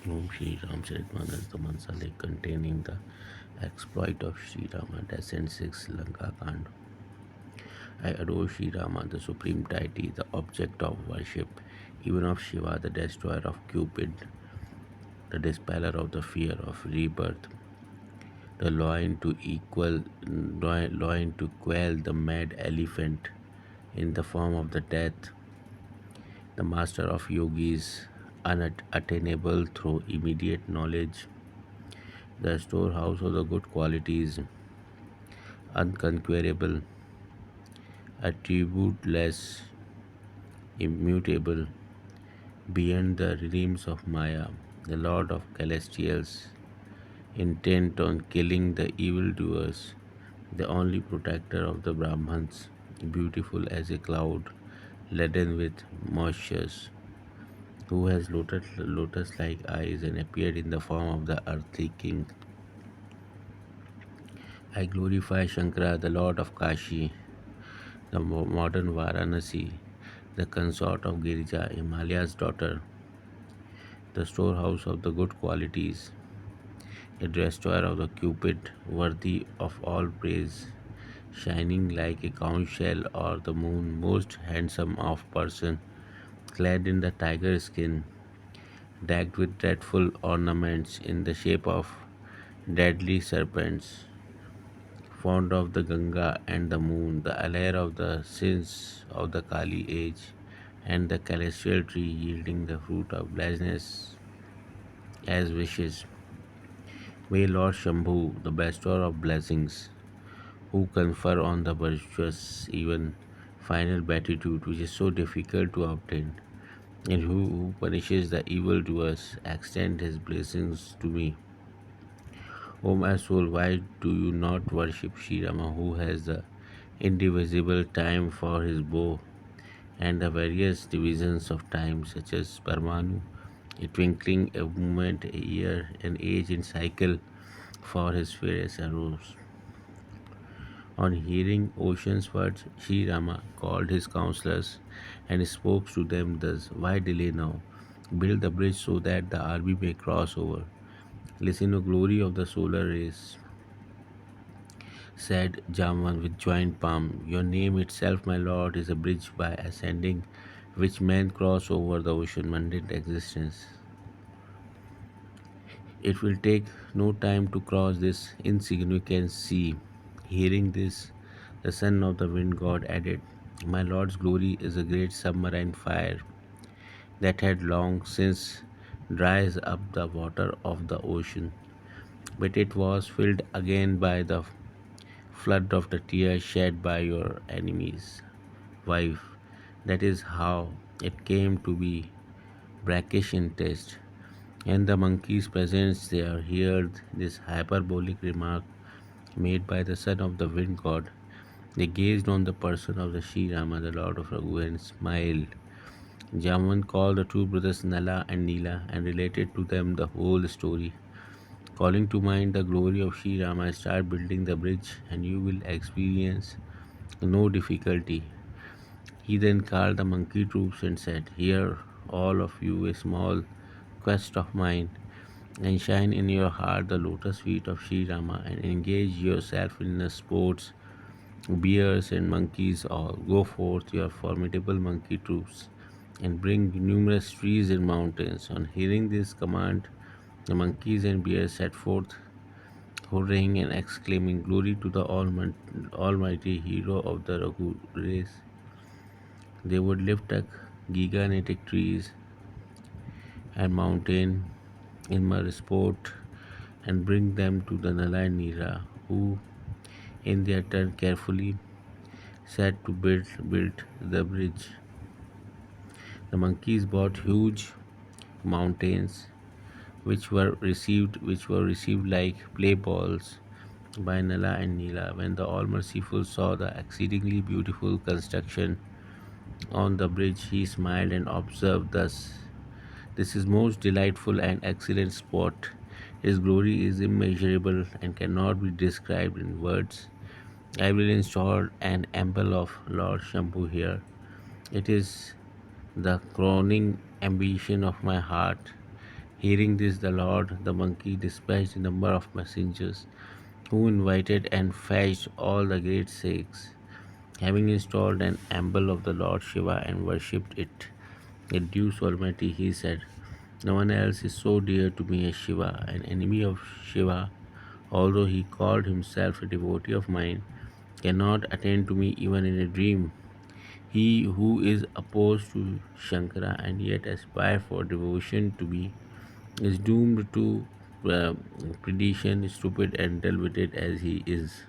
Om Shri Ram is the Mansa lake containing the exploit of Sri Rama descent 6 Lanka Kand. I adore Sri Rama, the supreme deity, the object of worship, even of Shiva, the destroyer of Cupid, the dispeller of the fear of rebirth, the loin to quell the mad elephant in the form of the death, the master of yogis, unattainable through immediate knowledge, the storehouse of the good qualities, unconquerable, attributeless, immutable, beyond the realms of Maya, the Lord of Celestials, intent on killing the evildoers, the only protector of the Brahmans, beautiful as a cloud, laden with moisture, who has lotus like eyes and appeared in the form of the earthly king. I glorify Shankara, the Lord of Kashi, the modern Varanasi, the consort of Girija, Himalaya's daughter, the storehouse of the good qualities, a destroyer of the Cupid, worthy of all praise, shining like a conch shell or the moon, most handsome of person, clad in the tiger skin, decked with dreadful ornaments in the shape of deadly serpents, fond of the Ganga and the moon, the allayer of the sins of the Kali age, and the celestial tree yielding the fruit of blessedness as wishes. May Lord Shambhu, the bestower of blessings, who confer on the virtuous even final beatitude which is so difficult to obtain, and who punishes the evildoers, extend his blessings to me. O my soul, why do you not worship Sri Rama, who has the indivisible time for his bow and the various divisions of time, such as Parmanu, a twinkling, a moment, a year, an age in cycle for his various arrows? On hearing Ocean's words, Sri Rama called his counselors and spoke to them thus: Why delay now? Build the bridge so that the army may cross over. Listen, O glory of the solar rays, said Jaman with joined palm. Your name itself, my lord, is a bridge by ascending which men cross over the ocean mundane existence. It will take no time to cross this insignificant sea. Hearing this, the son of the wind god added, My lord's glory is a great submarine fire that had long since dries up the water of the ocean, but it was filled again by the flood of the tears shed by your enemies' wife. That is how it came to be brackish in taste. And the monkeys present there heard this hyperbolic remark made by the son of the wind god. They gazed on the person of the Sri Rama, the Lord of Raghu, and smiled. Jaman called the two brothers Nala and Neela and related to them the whole story. Calling to mind the glory of Sri Rama, start building the bridge and you will experience no difficulty. He then called the monkey troops and said, Hear, all of you, a small quest of mine. Enshrine in your heart the lotus feet of Sri Rama and engage yourself in the sports. Bears and monkeys all go forth, your formidable monkey troops, and bring numerous trees and mountains. On hearing this command, the monkeys and bears set forth, hurrying and exclaiming, Glory to the Almighty Hero of the Raghu race. They would lift up gigantic trees and mountain in my sport and bring them to the Nala and Neera, who in their turn carefully set to build the bridge. The monkeys brought huge mountains which were received like play balls by Nala and Neela. When the All Merciful saw the exceedingly beautiful construction on the bridge, he smiled and observed thus: This is most delightful and excellent spot. His glory is immeasurable and cannot be described in words. I will install an temple of Lord Shambhu here. It is the crowning ambition of my heart Hearing this, the Lord, the monkey, dispatched a number of messengers who invited and fetched all the great sheikhs. Having installed an emblem of the Lord Shiva and worshipped it with due solemnity, he said, "No one else is so dear to me as Shiva, an enemy of Shiva, although he called himself a devotee of mine, cannot attain to me even in a dream. He who is opposed to Shankara and yet aspires for devotion to me is doomed to uh, perdition, stupid and deluded as he is.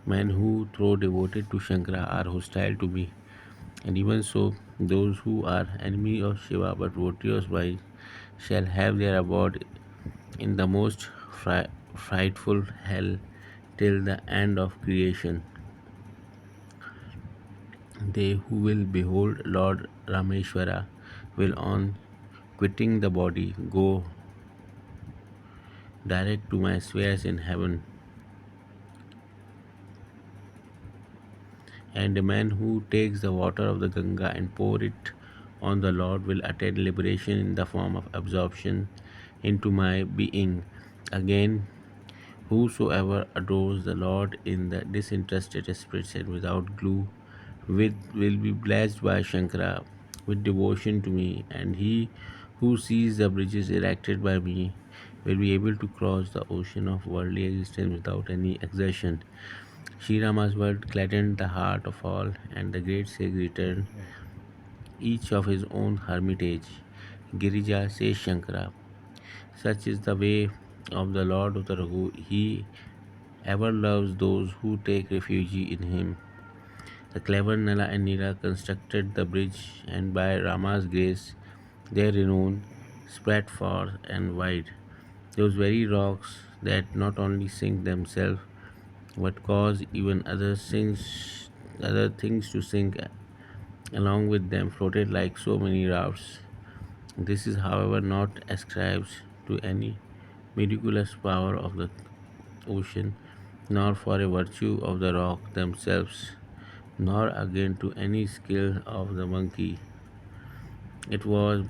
Men who, though devoted to Shankara, are hostile to me, and even so, those who are enemies of Shiva but devotees of mine shall have their abode in the most frightful hell till the end of creation. They who will behold Lord Rameshwara will, on quitting the body, go direct to my spheres in heaven, and the man who takes the water of the Ganga and pour it on the Lord will attain liberation in the form of absorption into my being. Again, whosoever adores the Lord in the disinterested spirit and without glue will be blessed by Shankara with devotion to me, and he who sees the bridges erected by me will be able to cross the ocean of worldly existence without any exertion. Sri Rama's word gladdened the heart of all, and the great sage returned, each of his own hermitage. Girija says Shankara, such is the way of the Lord of the Raghu. He ever loves those who take refuge in him. The clever Nala and Nila constructed the bridge, and by Rama's grace, their renown spread far and wide. Those very rocks that not only sink themselves but cause even other things to sink along with them floated like so many rafts. This is, however, not ascribed to any miraculous power of the ocean, nor for a virtue of the rock themselves, nor again to any skill of the monkey. It was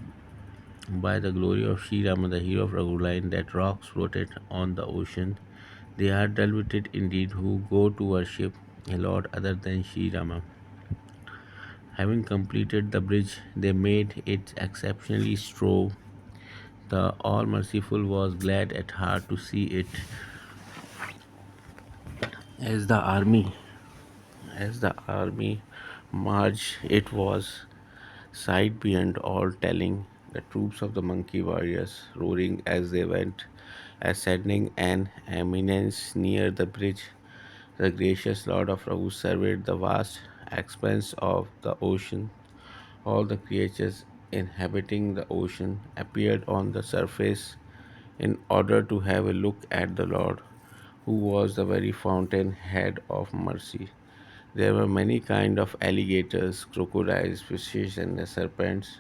by the glory of Sri Rama, the hero of Raghuline, that rocks floated on the ocean. They are deluded indeed who go to worship a Lord other than Sri Rama. Having completed the bridge, they made it exceptionally strong. The All Merciful was glad at heart to see it, as the army as the army marched. It was sight beyond all telling. The troops of the monkey warriors roaring as they went, ascending an eminence near the bridge. The gracious Lord of Raghu surveyed the vast expanse of the ocean. All the creatures inhabiting the ocean appeared on the surface in order to have a look at the Lord, who was the very fountain head of mercy. There were many kinds of alligators, crocodiles, fishes, and the serpents,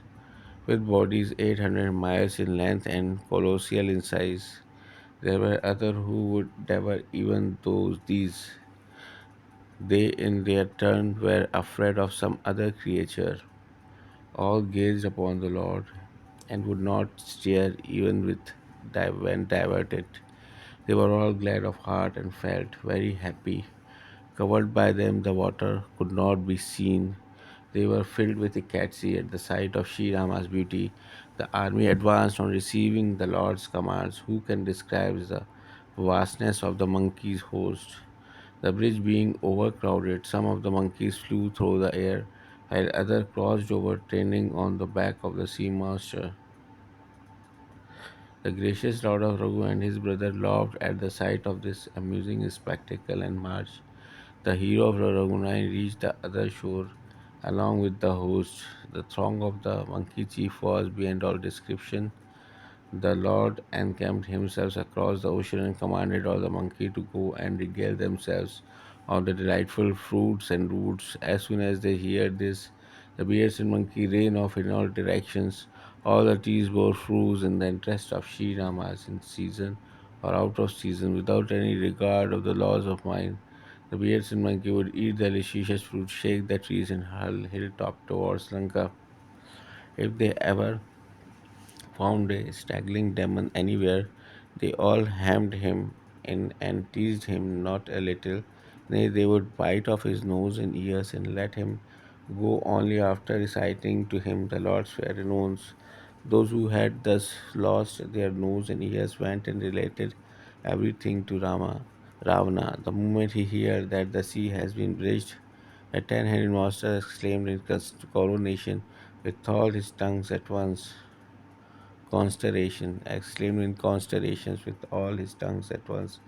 with bodies 800 miles in length and colossal in size. There were others who would devour even these. They, in their turn, were afraid of some other creature. All gazed upon the Lord and would not stare even when diverted. They were all glad of heart and felt very happy. Covered by them, the water could not be seen. They were filled with ecstasy at the sight of Sri Rama's beauty. The army advanced on receiving the Lord's commands. Who can describe the vastness of the monkeys' host? The bridge being overcrowded, some of the monkeys flew through the air, while others crossed over, training on the back of the sea monster. The gracious Lord of Raghu and his brother laughed at the sight of this amusing spectacle and marched. The hero of Raghunai reached the other shore along with the host. The throng of the monkey chief was beyond all description. The Lord encamped himself across the ocean and commanded all the monkeys to go and regale themselves on the delightful fruits and roots. As soon as they heard this, the bears and monkey ran off in all directions. All the trees bore fruits in the interest of Sri Ramas in season or out of season, without any regard of the laws of mind. The bears and monkey would eat the delicious fruit, shake the trees, and hurl hilltop towards Lanka if they ever found a straggling demon anywhere, they all hemmed him in and teased him not a little. Nay, they would bite off his nose and ears and let him go only after reciting to him the Lord's fair renounce. Those who had thus lost their nose and ears went and related everything to Ravana. The moment he heard that the sea has been bridged, a ten-headed monster exclaimed in coronation with all his tongues at once. Constellation, exclaimed in constellations with all his tongues at once.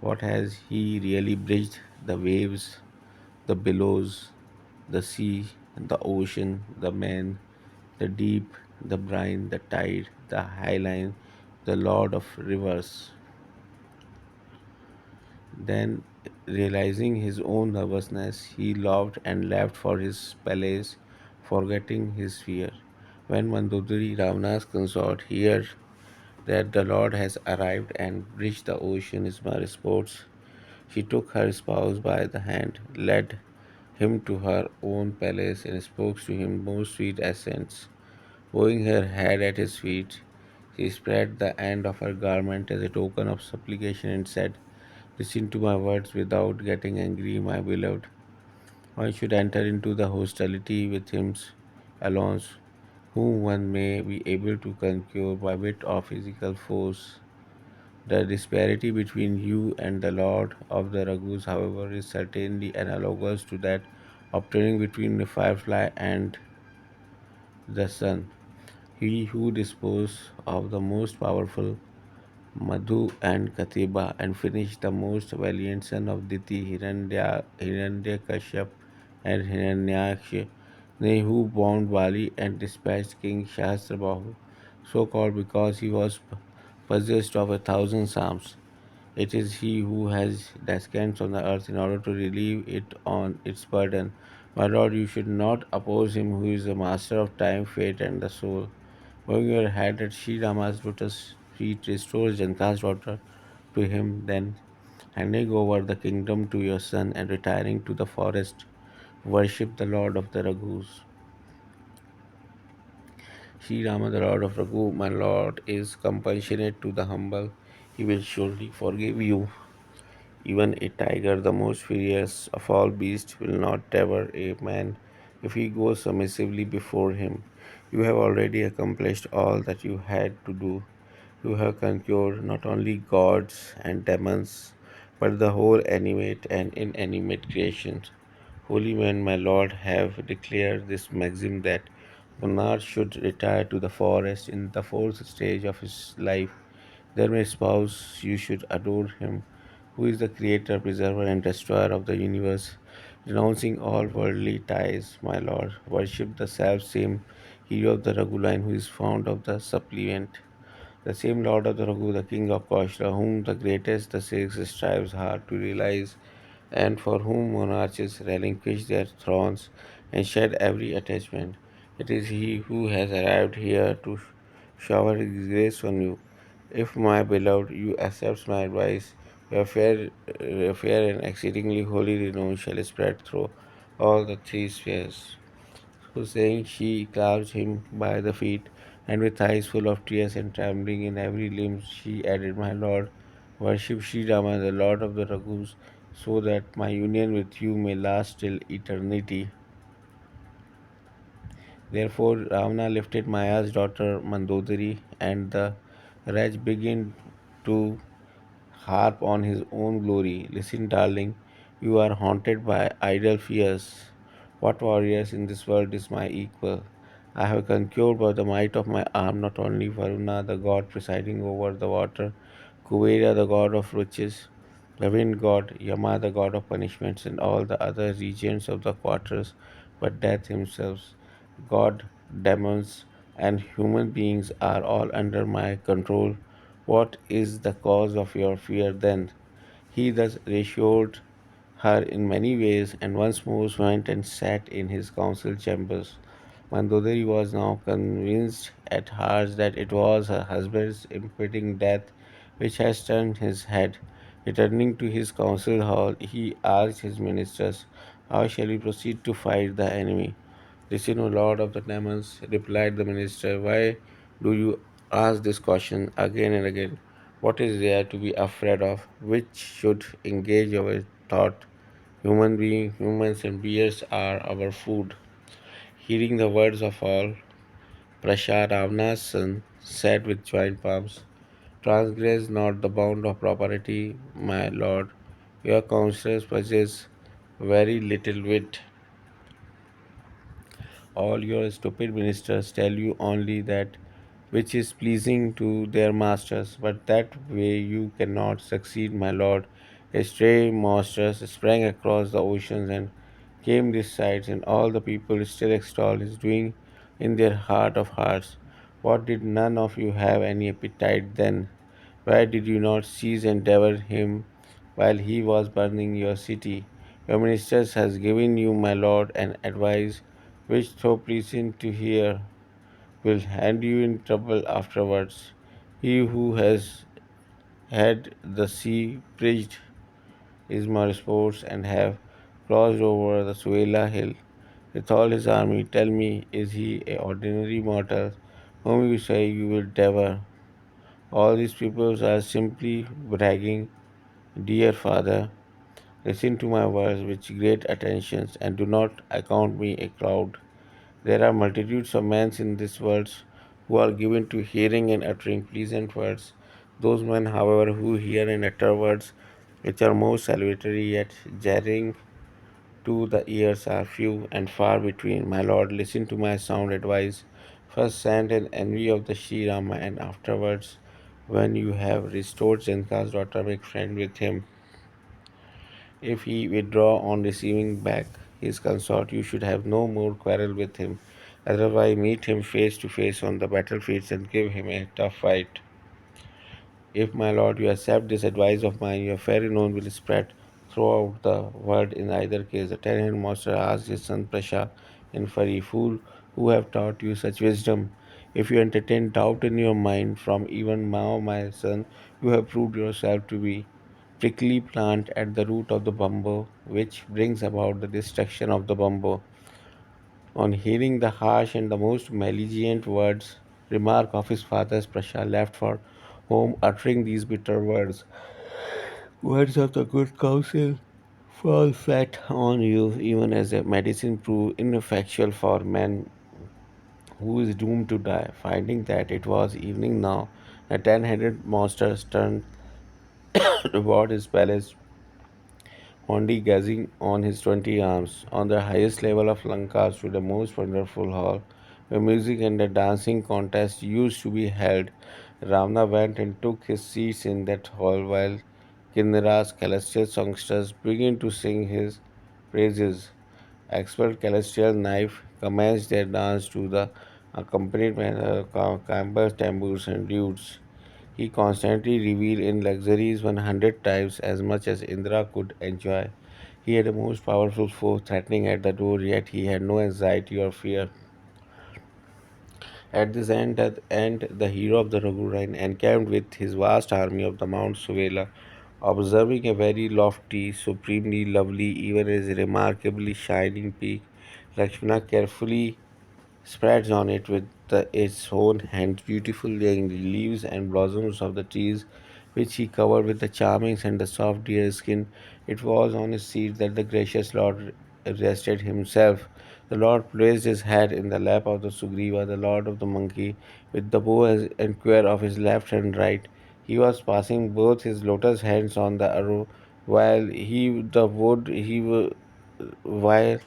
What has he really bridged? The waves, the billows, the sea, the ocean, the man, the deep, the brine, the tide, the high line, the lord of rivers. Then, realizing his own nervousness, he laughed and left for his palace, forgetting his fear. When Mandodari, Ravana's consort, heard that the Lord has arrived and bridged the ocean is my sports, she took her spouse by the hand, led him to her own palace, and spoke to him most sweet accents. Bowing her head at his feet, she spread the end of her garment as a token of supplication and said, listen to my words without getting angry, my beloved. One should enter into the hostility with him alone, whom one may be able to conquer by wit or physical force. The disparity between you and the Lord of the Raghus, however, is certainly analogous to that obtaining between the firefly and the sun. He who disposes of the most powerful Madhu and Katiba and finished the most valiant son of Diti, Hiranyakashyap and Hiranyaksha, they who bound Bali and dispatched King Shahasrabahu, so called because he was possessed of 1,000 psalms. It is he who has descended on the earth in order to relieve it on its burden. My lord, you should not oppose him who is the master of time, fate, and the soul. Bowing your head at Sri Rama's lotus feet, restore Janka's daughter to him, then handing over the kingdom to your son and retiring to the forest, worship the Lord of the Raghus. Sri Rama, the Lord of Raghu, my lord, is compassionate to the humble. He will surely forgive you. Even a tiger, the most furious of all beasts, will not devour a man if he goes submissively before him. You have already accomplished all that you had to do. You have conquered not only gods and demons, but the whole animate and inanimate creation. Holy men, my lord, have declared this maxim that monarch should retire to the forest in the fourth stage of his life. There, my spouse, you should adore him, who is the creator, preserver, and destroyer of the universe. Renouncing all worldly ties, my lord, worship the self same hero of the Raghuline who is fond of the suppliant. The same Lord of the Raghu, the King of Kaushla, whom the greatest the Sikhs strives hard to realize, and for whom monarchs relinquish their thrones and shed every attachment. It is he who has arrived here to shower his grace on you. If, my beloved, you accept my advice, your fair and exceedingly holy renown shall spread through all the three spheres. So saying, she clasped him by the feet, and with eyes full of tears and trembling in every limb, she added, my lord, worship Sri Rama, the Lord of the Raghus, so that my union with you may last till eternity. Therefore Ravana lifted Maya's daughter Mandodari, and the wretch began to harp on his own glory. Listen, darling, you are haunted by idle fears. What warriors in this world is my equal? I have conquered by the might of my arm not only Varuna, the god presiding over the water, Kuvera, the god of riches, the wind god, Yama, the god of punishments, and all the other regions of the quarters, but death himself. God, demons, and human beings are all under my control. What is the cause of your fear then? He thus reassured her in many ways, and once more went and sat in his council chambers. Mandodari was now convinced at heart that it was her husband's impending death which had turned his head. Returning to his council hall, he asked his ministers, how shall we proceed to fight the enemy? Listen, O Lord of the demons, replied the minister, why do you ask this question again and again. What is there to be afraid of? Which should engage our thought? Humans and bears are our food. Hearing the words of all, Prasad Ravana's son said with joined palms, transgress not the bound of propriety, my lord. Your counselors possess very little wit. All your stupid ministers tell you only that which is pleasing to their masters, but that way you cannot succeed, my lord. A stray monster sprang across the oceans and came this side, and all the people still extol his doing in their heart of hearts. What did none of you have any appetite then? Why did you not seize and devour him while he was burning your city? Your ministers has given you, my lord, an advice which, though pleasant to hear, will hand you in trouble afterwards. He who has had the sea bridged is my sports and have crossed over the Suela hill with all his army. Tell me, is he a ordinary mortal whom you say you will devour? All these peoples are simply bragging. Dear father, listen to my words with great attention and do not account me a cloud. There are multitudes of men in this world who are given to hearing and uttering pleasant words. Those men, however, who hear and utter words which are most salutary yet jarring to the ears are few and far between. My lord, listen to my sound advice. First send an envy of the Shri Rama, and afterwards, when you have restored Janka's daughter, make friend with him. If he withdraw on receiving back his consort, you should have no more quarrel with him. Otherwise, meet him face to face on the battlefields and give him a tough fight. If, my lord, you accept this advice of mine, your fair renown will spread throughout the world. In either case, the ten-headed monster asked his son Prasha in fury, fool, who have taught you such wisdom? If you entertain doubt in your mind from even now, my son, you have proved yourself to be prickly plant at the root of the bamboo, which brings about the destruction of the bamboo. On hearing the harsh and the most malignant remark of his father, Prasha left for home, uttering these bitter words. Words of the good counsel fall flat on you, even as a medicine prove ineffectual for man who is doomed to die. Finding that it was evening now, the ten-headed monster turned toward his palace, fondly gazing on his 20 arms. On the highest level of Lanka stood a most wonderful hall, where music and a dancing contest used to be held. Ravana went and took his seats in that hall while Kinnara's celestial songsters began to sing his praises. Expert celestial knife commenced their dance to the accompaniment of cambers, tambours, and lutes. He constantly reveled in luxuries 100 times as much as Indra could enjoy. He had a most powerful foe threatening at the door, yet he had no anxiety or fear. At the end, the hero of the Raghuran encamped with his vast army of the Mount Suvela, observing a very lofty, supremely lovely, even as remarkably shining peak. Lakshmana carefully spreads on it with its own hands beautiful young leaves and blossoms of the trees, which he covered with the charming and the soft deer skin. It was on his seat that the gracious Lord rested himself. The Lord placed his head in the lap of the Sugriva, the Lord of the monkey, with the bow and quiver of his left and right. He was passing both his lotus hands on the arrow, while while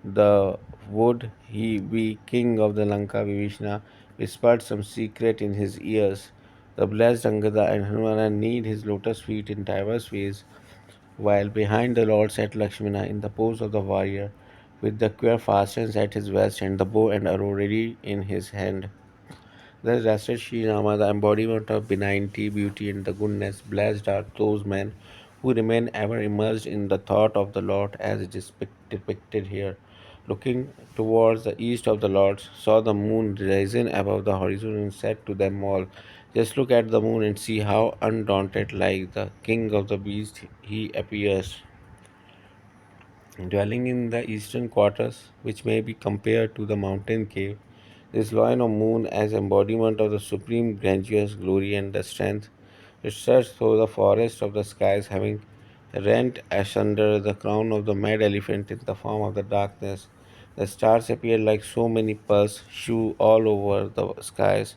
the would he be king of the Lanka. Vibhishana whispered some secret in his ears. The blessed Angada and Hanumana knead his lotus feet in diverse ways, while behind the Lord sat Lakshmana in the pose of the warrior, with the quiver fastened at his waist and the bow and arrow ready in his hand. Thus rested Sri Rama, the embodiment of benignity, beauty, and the goodness. Blessed are those men who remain ever immersed in the thought of the Lord, as it is depicted here. Looking towards the east of the Lord, saw the moon rising above the horizon, and said to them all, just look at the moon and see how undaunted, like the king of the beast, he appears. Dwelling in the eastern quarters, which may be compared to the mountain cave, This lion of moon as embodiment of the supreme grandeur, glory, and the strength. It stretched through the forest of the skies, having rent asunder the crown of the mad elephant in the form of the darkness. The stars appeared like so many pearls, shew all over the skies,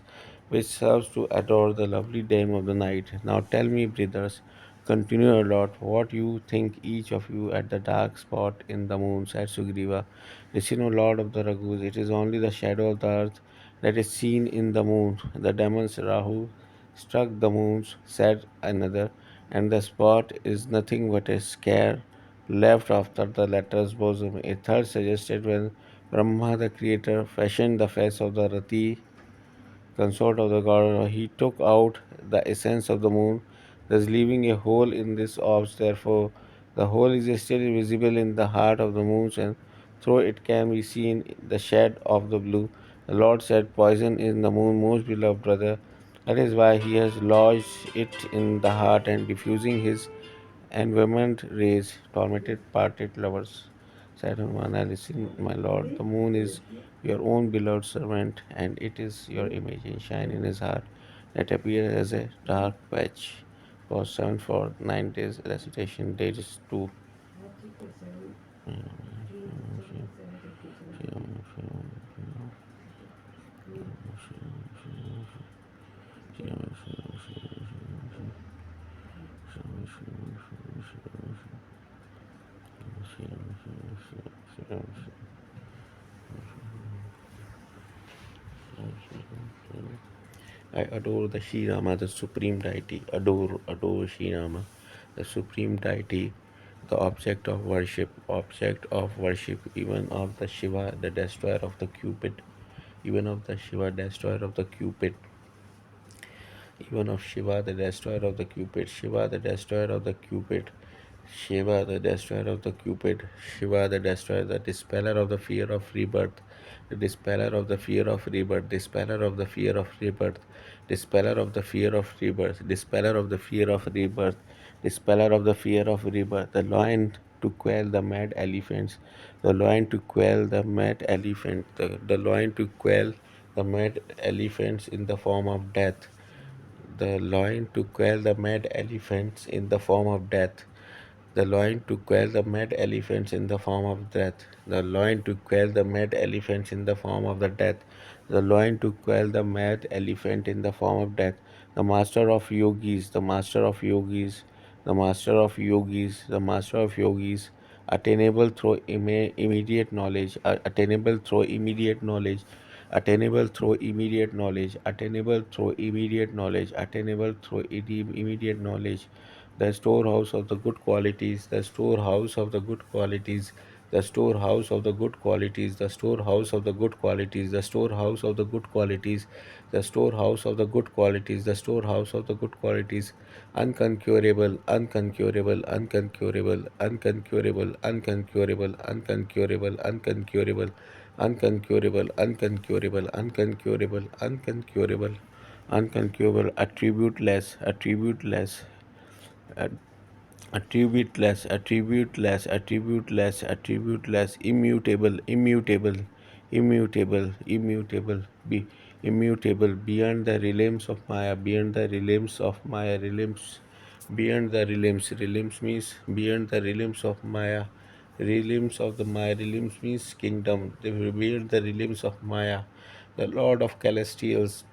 which serves to adore the lovely dame of the night. Now tell me, brothers, continue a lot, what you think each of you at the dark spot in the moon, said Sugriva. Listen, O Lord of the Raghus, it is only the shadow of the earth that is seen in the moon. The demons Rahu struck the moons, said another, and the spot is nothing but a scare left after the latter's bosom. A third suggested when Brahma the creator fashioned the face of the Rati consort of the god, he took out the essence of the moon, thus leaving a hole in this orbs. Therefore, the hole is still visible in the heart of the moon, and through it can be seen the shade of the blue. The Lord said, poison is the moon, most beloved brother. That is why he has lodged it in the heart and diffusing his environment rays, tormented parted lovers. Said Hanuman, listen, my lord, the moon is your own beloved servant, and it is your image enshrined in his heart that appears as a dark patch. For 7 for 9 days recitation, days 2. I adore the Shri Rama, the supreme deity. Adore Shri Rama, the supreme deity, the object of worship, even of the Shiva, the destroyer of the Cupid, even of the Shiva, destroyer of the Cupid, even of Shiva, the destroyer of the Cupid, Shiva, the destroyer of the Cupid, Shiva, the destroyer of the Cupid, Shiva, the destroyer, the dispeller of the fear of rebirth, the dispeller of the fear of rebirth, dispeller of the fear of rebirth, dispeller of the fear of rebirth, dispeller of the fear of rebirth, dispeller of the fear of rebirth, the lion to quell the mad elephants, the lion to quell the mad elephant, the lion to quell the mad elephants in the form of death, the lion to quell the mad elephants in the form of death, the lion to quell the mad elephants in the form of death, the lion to quell the mad elephants in the form of the death, the lion to quell the mad elephant in the form of death, the master of yogis, the master of yogis, the master of yogis, the master of yogis, attainable through immediate knowledge, attainable through immediate knowledge, attainable through immediate knowledge, attainable through immediate knowledge, attainable through immediate knowledge, the storehouse of the good qualities, the storehouse of the good qualities, the storehouse of the good qualities, the storehouse of the good qualities, the storehouse of the good qualities, the storehouse of the good qualities, the storehouse of the good qualities, unconquerable, unconquerable, unconquerable, unconquerable, unconquerable, unconquerable, unconquerable, unconquerable, unconquerable, unconquerable, unconquerable, unconquerable, attributeless, attributeless, attributeless, attributeless, attributeless, attributeless, immutable, immutable, immutable, immutable, be immutable, beyond the realms of Maya, beyond the realms of Maya, realms, beyond the realms, realms means beyond the realms of Maya, realms of the Maya, realms means kingdom, beyond the realms of Maya, the Lord of Celestials,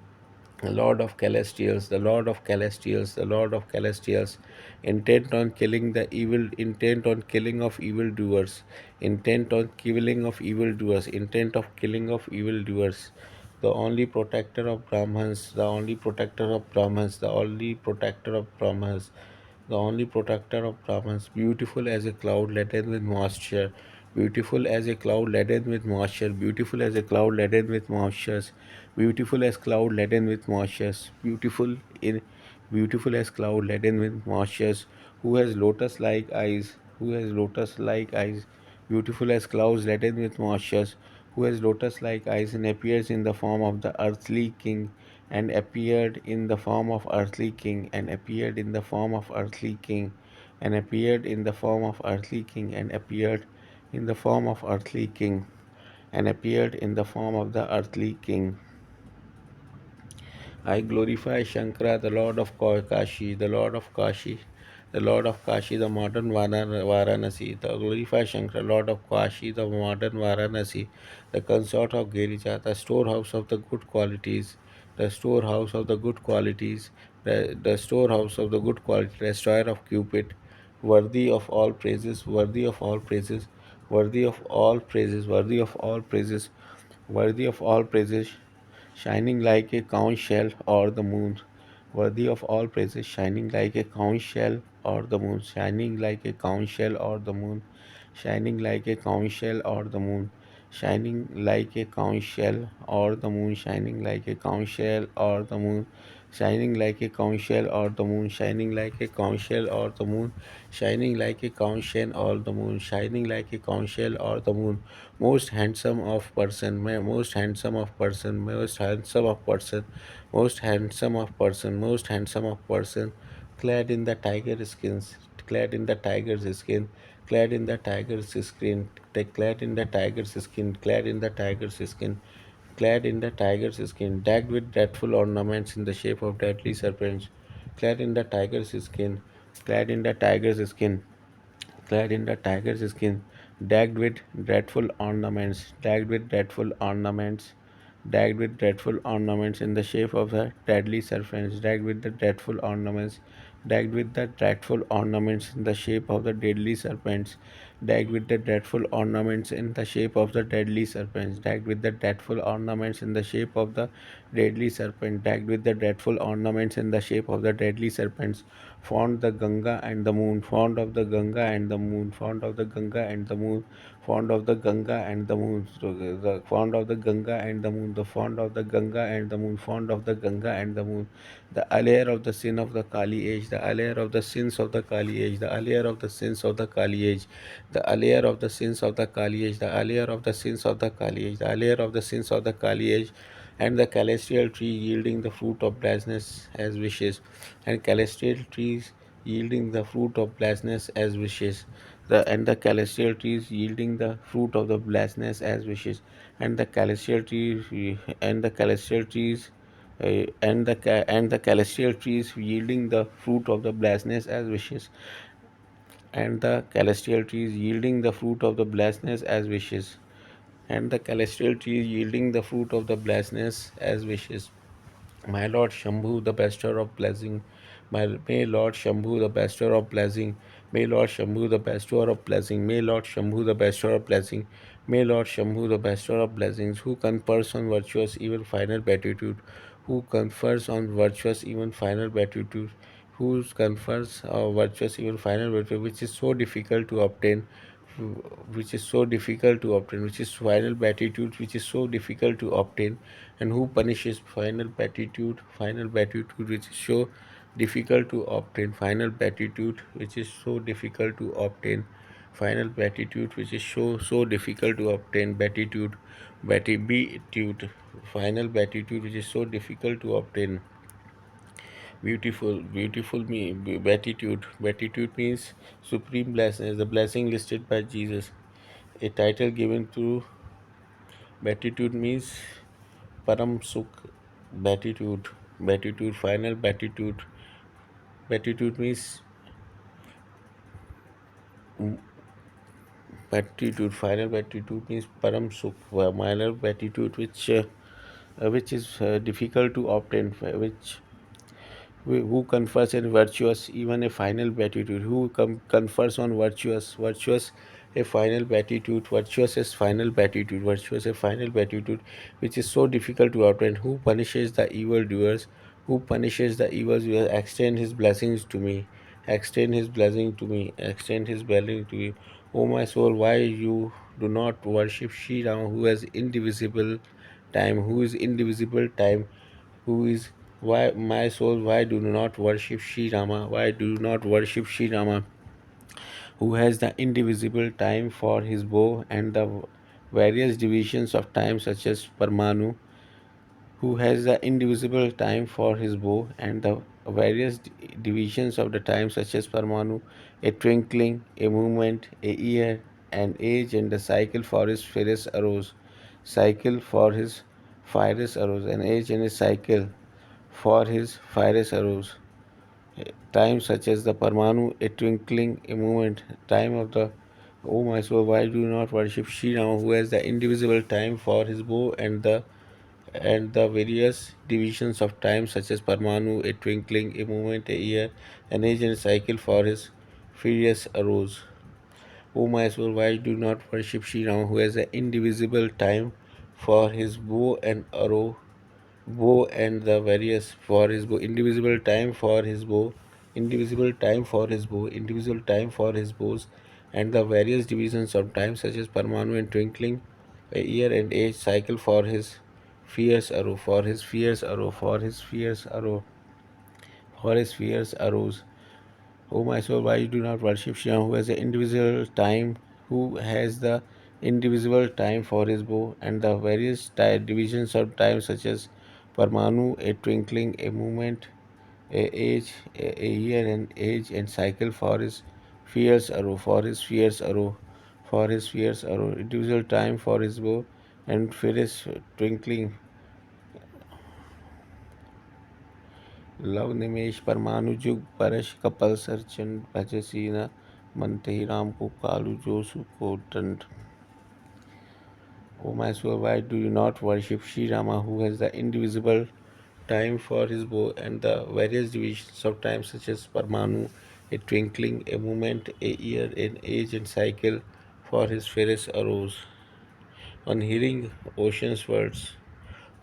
the Lord of Celestials, the Lord of Celestials, the Lord of Celestials, intent on killing the evil, intent on killing of evildoers, intent on killing of evildoers, intent of killing of evildoers, the only protector of Brahmans, the only protector of Brahmans, the only protector of Brahmans, the only protector of Brahmans, beautiful as a cloud laden with moisture, beautiful as a cloud laden with moisture, beautiful as a cloud laden with moisture, beautiful as cloud laden with moisture, beautiful in beautiful as cloud laden with moisture, who has lotus like eyes, who has lotus like eyes, beautiful as clouds laden with moisture, who has lotus like eyes and appears in the form of the earthly king, and appeared in the form of earthly king, and appeared in the form of earthly king, and appeared in the form of earthly king, and appeared in the form of earthly king, and appeared in the form of the earthly king. I glorify Shankara, the Lord of Kashi, the Lord of Kashi, the Lord of Kashi, the modern Varanasi. The glorify Shankara, Lord of Kashi, the modern Varanasi, the consort of Girija, the storehouse of the good qualities, the storehouse of the good qualities, the storehouse of the good quality, destroyer of Cupid, worthy of all praises, worthy of all praises, worthy of all praises, worthy of all praises, worthy of all praises, shining like a conch shell or the moon, worthy of all praises, shining like a conch shell or the moon, shining like a conch shell or the moon, shining like a conch shell or the moon, shining like a conch shell or the moon, shining like a conch shell or the moon, shining like a conch shell or the moon, shining like a conch shell or the moon, shining like a conch shell or the moon, shining like a conch shell or the moon, most handsome of person, most handsome of person, most handsome of person, most handsome of person, most handsome of person, clad in the tiger skins, clad in the tiger's skin, clad in the tiger's skin, clad in the tiger's skin, clad in the tiger's skin, clad in the tiger's skin, decked with dreadful ornaments in the shape of deadly serpents, clad in the tiger's skin, clad in the tiger's skin, clad in the tiger's skin, decked with dreadful ornaments, decked with dreadful ornaments, decked with dreadful ornaments in the shape of the deadly serpents, decked with the dreadful ornaments, decked with the dreadful ornaments in the shape of the deadly serpents, decked with the dreadful ornaments in the shape of the deadly serpents, decked with the dreadful ornaments in the shape of the deadly serpent, decked with the dreadful ornaments in the shape of the deadly serpents, fond the Ganga and the moon, fond of the Ganga and the moon, fond of the Ganga and the moon, fond of the Ganga and the moon, so the fond of the Ganga and the moon, the fond of the Ganga and the moon, fond of the Ganga and the moon, the allayer of the sin of the Kali age, the allayer of the sins of the Kali age, the allayer of the sins of the Kali age, the allayer of the sins of the Kali age, the allayer of the sins of the Kali age, the allayer of the sins of the Kali age, and the celestial tree yielding the fruit of blessedness as wishes, and celestial trees yielding the fruit of blessedness as wishes, the celestial trees yielding the fruit of the blessedness as wishes, and the celestial trees and the celestial trees and the celestial trees yielding the fruit of the blessedness as wishes, and the celestial trees yielding the fruit of the blessedness as wishes, and the celestial trees yielding the fruit of the blessedness as wishes. My Lord Shambhu, the bestower of blessing, may Lord Shambhu, the bestower of blessing, may Lord Shambhu, the bestower of blessing, may Lord Shambhu, the bestower of blessing, may Lord Shambhu, the bestower of blessings, who confers on virtuous even final beatitude, who confers on virtuous even final beatitude, who confers virtuous even final beatitude, which is so difficult to obtain, which is so difficult to obtain, which is final beatitude, which is so difficult to obtain, and who punishes final beatitude, which is so difficult to obtain, final beatitude, which is so difficult to obtain, final beatitude, which is so difficult to obtain, beatitude, final beatitude, which is so difficult to obtain. Beatitude means supreme blessing, the blessing listed by Jesus. A title given to beatitude means Param Sukh, final beatitude. Beatitude means mm, final beatitude means Param Sukh, minor beatitude which is difficult to obtain, which who confers on virtuous even a final beatitude, who confers on virtuous a final beatitude, virtuous is final beatitude, virtuous a final beatitude, which is so difficult to obtain, who punishes the evil doers, who punishes the evil doers, extend his blessings to me, extend his blessing to me, extend his blessing to me. O my soul, why you do not worship Shri Ram, who has indivisible time, who is indivisible time, who is why my soul, why do not worship Sri Rama, why do not worship Sri Rama, who has the indivisible time for his bow and the various divisions of time such as Parmanu, who has the indivisible time for his bow and the various divisions of the time such as Parmanu, a twinkling, a movement, a year, an age, and a cycle for his Ferris arrows. cycle for his fierce arrows, an age and a cycle for his fierce arrows. Time such as the Parmanu, a twinkling, a moment, time of the Oh my soul, why do you not worship Shri Rama, who has the indivisible time for his bow and the various divisions of time such as Parmanu, a twinkling, a moment, a year, an age and a cycle for his furious arrows. O my soul, why do you not worship Shri Rama, who has the indivisible time for his bow and the various for his bow, indivisible time for his bow, indivisible time for his bow, indivisible time for his bows, and the various divisions of time such as Parmanu and twinkling, a year and age cycle for his fierce arrow, for his fierce arrow, for his fierce arrow, for his fierce arrows. O my soul, why you do not worship Shiva, who has the indivisible time, who has the indivisible time for his bow, and the various divisions of time such as Parmanu, a twinkling, a moment, a age, a year and age and cycle for his fierce arrow, for his fierce arrow, for his fierce arrow, individual time for his bow, and fierce twinkling. लव निमेश परमाणु जुग परश couple सरचंड भजसी न मनते ही राम को कालू जोसु को दंड. O my soul, why do you not worship Sri Rama, who has the indivisible time for his bow and the various divisions of time such as Parmanu, a twinkling, a moment, a year, an age and cycle for his fierce arrows? On hearing ocean's words,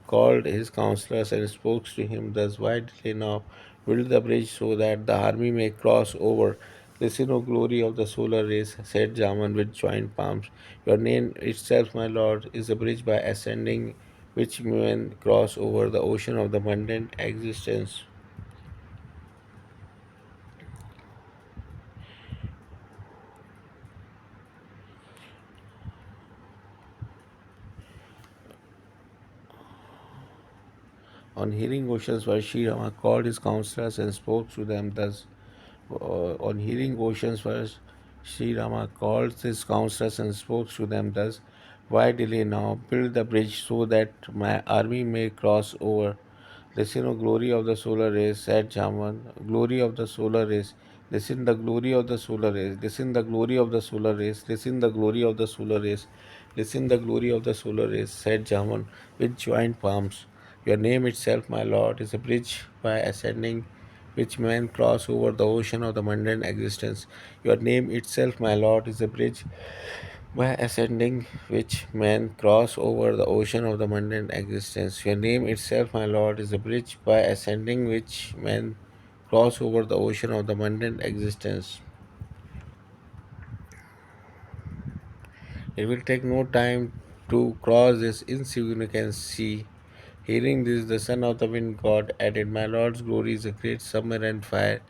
called his counselors and spoke to him thus, why delay now? Build the bridge so that the army may cross over. Listen, O glory of the solar race, said Jaman with joined palms. Your name itself, my lord, is a bridge by ascending which men cross over the ocean of the mundane existence. On hearing Ocean's verse, Sri Rama called his counselors and spoke to them thus. On hearing Ocean's verse, Sri Rama called his counselors and spoke to them thus. Why delay now? Build the bridge so that my army may cross over. Listen, O glory of the solar race, said Jaman. Glory of the solar race. Listen, the glory of the solar race. Listen, the glory of the solar race. Listen, the glory of the solar race. Listen, the glory of the solar race, said Jaman with joined palms. Your name itself, my lord, is a bridge by ascending which men cross over the ocean of the mundane existence. Your name itself, my lord, is a bridge by ascending which men cross over the ocean of the mundane existence. Your name itself, my lord, is a bridge by ascending which men cross over the ocean of the mundane existence. It will take no time to cross this insignificant sea. Hearing this, the son of the wind god added, my lord's glory is a great summer and fire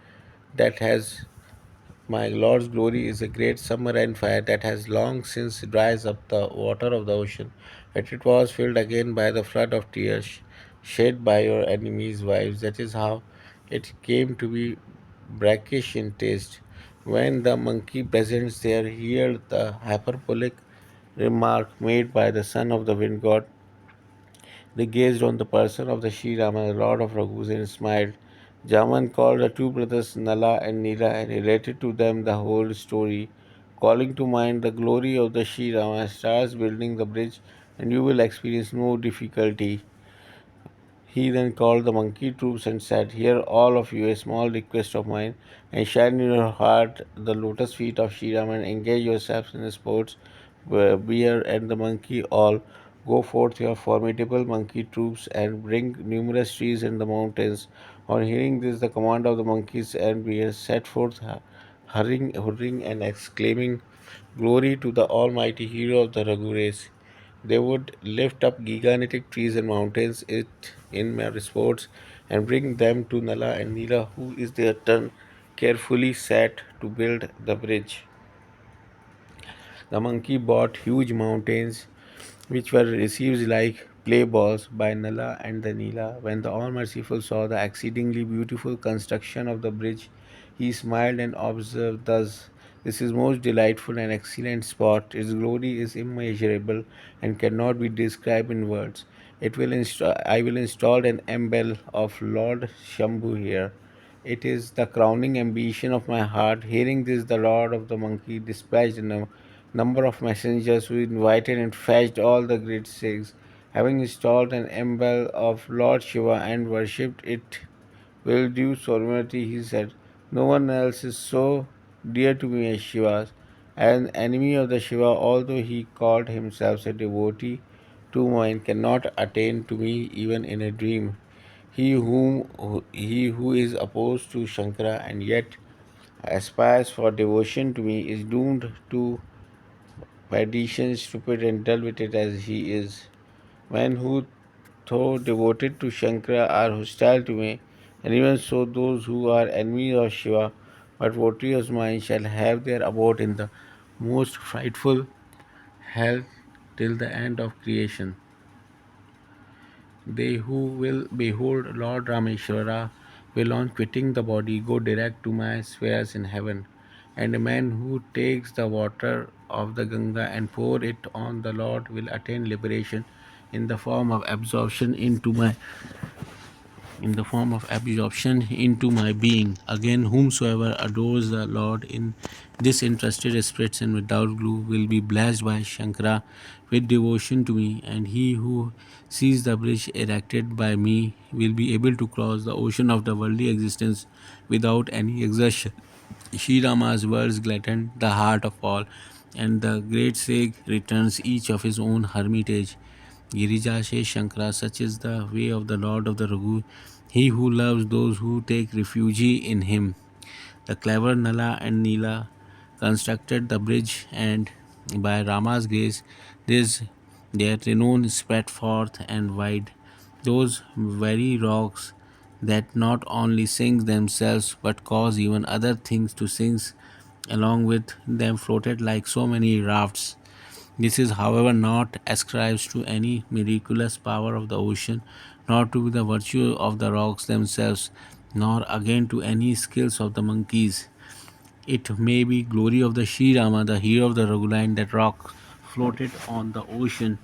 that has My Lord's glory is a great submarine fire that has long since dried up the water of the ocean, but it was filled again by the flood of tears shed by your enemies' wives. That is how it came to be brackish in taste. When the monkey presents there heard the hyperbolic remark made by the son of the wind god, they gazed on the person of the Shri Rama, the Lord of Raghus, and smiled. Jaman called the two brothers Nala and Nila and related to them the whole story, calling to mind the glory of the Shri Rama. Starts building the bridge, and you will experience no difficulty. He then called the monkey troops and said, hear all of you a small request of mine, and shine in your heart the lotus feet of Shri Ram and engage yourselves in the sports. Bear and the monkey all go forth your formidable monkey troops and bring numerous trees in the mountains. On hearing this, the command of the monkeys and bears set forth, hurrying and exclaiming, glory to the almighty hero of the Raghu race. They would lift up gigantic trees and mountains it in their sports and bring them to Nala and Nila, who is their turn carefully sat to build the bridge. The monkey bought huge mountains which were received like play balls by Nala and the Nila. When the All Merciful saw the exceedingly beautiful construction of the bridge, he smiled and observed thus. This is most delightful and excellent spot. Its glory is immeasurable and cannot be described in words. I will install an embell of Lord Shambhu here. It is the crowning ambition of my heart. Hearing this, the Lord of the Monkey dispatched a number of messengers who invited and fetched all the great Sikhs. Having installed an embell of Lord Shiva and worshipped it with due solemnity, he said, "No one else is so dear to me as Shiva. An enemy of the Shiva, although he called himself a devotee to mine, cannot attain to me even in a dream. He who is opposed to Shankara and yet aspires for devotion to me is doomed to perdition, stupid and dull-witted as he is. Men who, though devoted to Shankara, are hostile to me, and even so those who are enemies of Shiva but devotees of mine shall have their abode in the most frightful hell till the end of creation. They who will behold Lord Rameshwara will, on quitting the body, go direct to my spheres in heaven. And a man who takes the water of the Ganga and pour it on the Lord will attain liberation in the form of absorption into my being. Again, whomsoever adores the Lord in disinterested spirits and without glue will be blessed by Shankara with devotion to me, and he who sees the bridge erected by me will be able to cross the ocean of the worldly existence without any exertion. Sri Rama's words gladdened the heart of all, and the great sage returns each of his own hermitage. Girija says Shankara, such is the way of the Lord of the Raghu, he who loves those who take refuge in him. The clever Nala and Nila constructed the bridge, and by Rama's grace, this their renown spread forth and wide. Those very rocks that not only sink themselves but cause even other things to sink along with them floated like so many rafts. This is, however, not ascribed to any miraculous power of the ocean, nor to the virtue of the rocks themselves, nor again to any skills of the monkeys. It may be glory of the Sri Rama, the hero of the Raghuline, that rock floated on the ocean.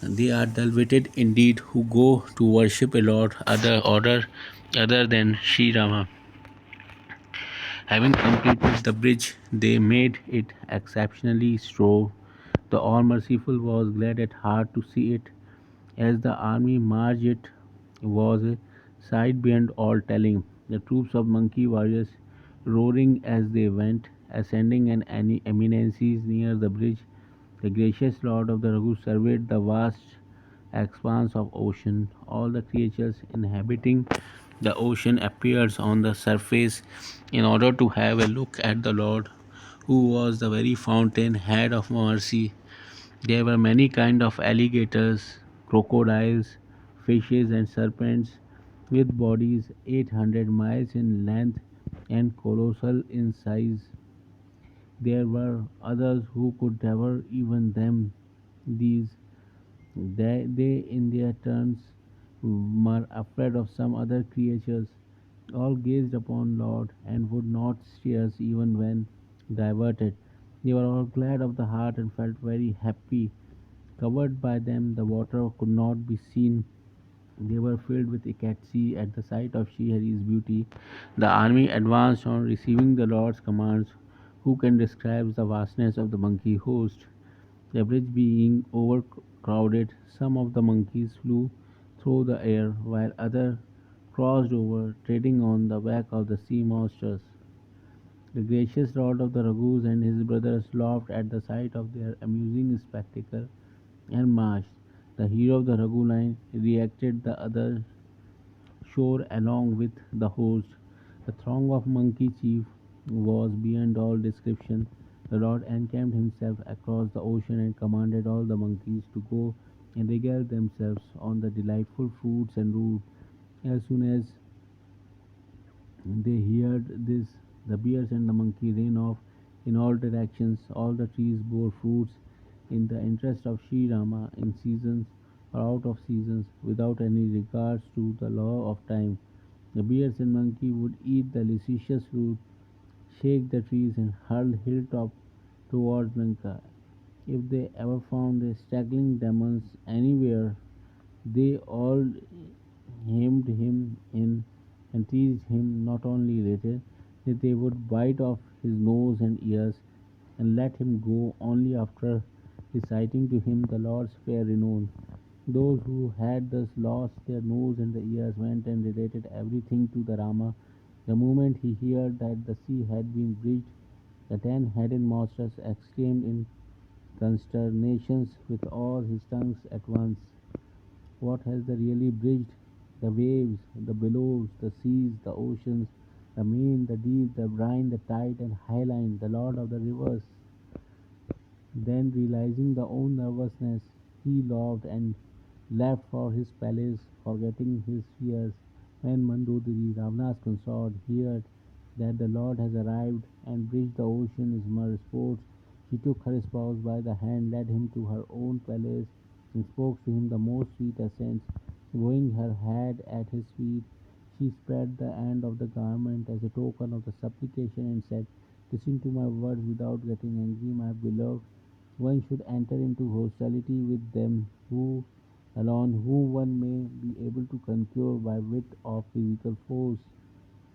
They are dull-witted indeed who go to worship a lord other than Sri Rama. Having completed the bridge, they made it exceptionally strong. The All Merciful was glad at heart to see it. As the army marched, it was a sight beyond all telling. The troops of monkey warriors roaring as they went, ascending an eminences near the bridge. The gracious Lord of the Raghu surveyed the vast expanse of ocean. All the creatures inhabiting the ocean appeared on the surface in order to have a look at the Lord, who was the very fountain head of mercy. There were many kinds of alligators, crocodiles, fishes, and serpents with bodies 800 miles in length and colossal in size. There were others who could devour even them. These they in their turns were afraid of some other creatures. All gazed upon Lord and would not steer us even when diverted. They were all glad of the heart and felt very happy. Covered by them, the water could not be seen. They were filled with ecstasy at the sight of Srihari's beauty. The army advanced on receiving the Lord's commands. Who can describe the vastness of the monkey host? The bridge being overcrowded, some of the monkeys flew through the air, while others crossed over, treading on the back of the sea monsters. The gracious lord of the Raghus and his brothers laughed at the sight of their amusing spectacle and marched. The hero of the Raghu line reacted the other shore along with the host. The throng of monkey chief was beyond all description. The Lord encamped himself across the ocean and commanded all the monkeys to go and regale themselves on the delightful fruits and roots. As soon as they heard this, the bears and the monkey ran off in all directions. All the trees bore fruits in the interest of Sri Rama in seasons or out of seasons, without any regards to the law of time. The bears and monkey would eat the luscious fruit shake the trees, and hurl hilltop towards Lanka. If they ever found the straggling demons anywhere, they all hemmed him in and teased him. Not only later that they would bite off his nose and ears and let him go only after reciting to him the Lord's fair renown. Those who had thus lost their nose and the ears went and related everything to the Rama. The moment he heard that the sea had been bridged, the 10-headed monsters exclaimed in consternation with all his tongues at once. What has the really bridged? The waves, the billows, the seas, the oceans, the main, the deep, the brine, the tide, and highline, the lord of the rivers. Then, realizing the own nervousness, he laughed and left for his palace, forgetting his fears. When Mandodari, Ravana's consort, heard that the Lord has arrived and bridged the ocean is mere sports, she took her spouse by the hand, led him to her own palace, and spoke to him the most sweet accents. Bowing her head at his feet, she spread the end of the garment as a token of the supplication and said, "Listen to my words without getting angry, my beloved. One should enter into hostility with them who alone who one may be able to conquer by wit of physical force.